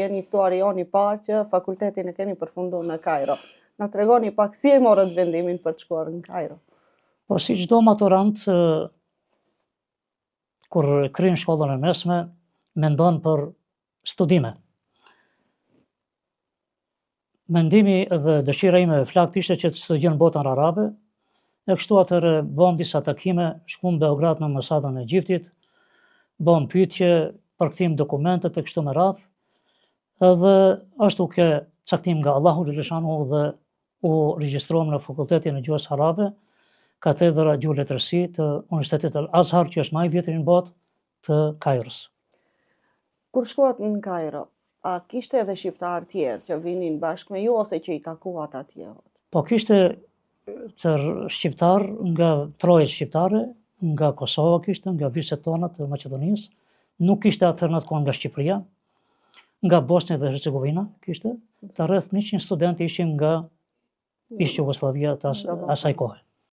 Jeni ftuar joni parë që fakultetin e keni përfunduar në Kairo. Na tregoni pak si e morët vendimin për të shkuar në Kairo? Po si çdo maturant, kur kryen shkollën e mesme, mendon për studime. Mendimi dhe dëshira ime flakt ishte që të studioj në botën arabe, e kështu atëherë bëm disa takime, shkuam në Beograd në ambasadën e Egjiptit, bëm pyetje, përkthim dokumentet e kështu me radhë, edhe ashtu ke caktim nga Allahu xhaleshanu dhe u regjistruam në Fakultetin e Gjuhës Arabe, katedra Gjuhë Letërsi të Universitetit Al Azhar, që është më i vjetri në botë, të Kairos. Kur shkuat në Kairo, a kishte edhe shqiptar tjerë që vinin bashkë me ju ose që i takuat atje? Po kishte shqiptar nga trojet shqiptare, nga Kosova kishte, nga vyset tona të Maqedonisë, nuk kishte atëherë në atë kohë nga Shqipëria, nga Bosnia dhe Hercegovina kishte, të rreth 100 studentë ishim nga ish Jugosllavia të asaj kohe.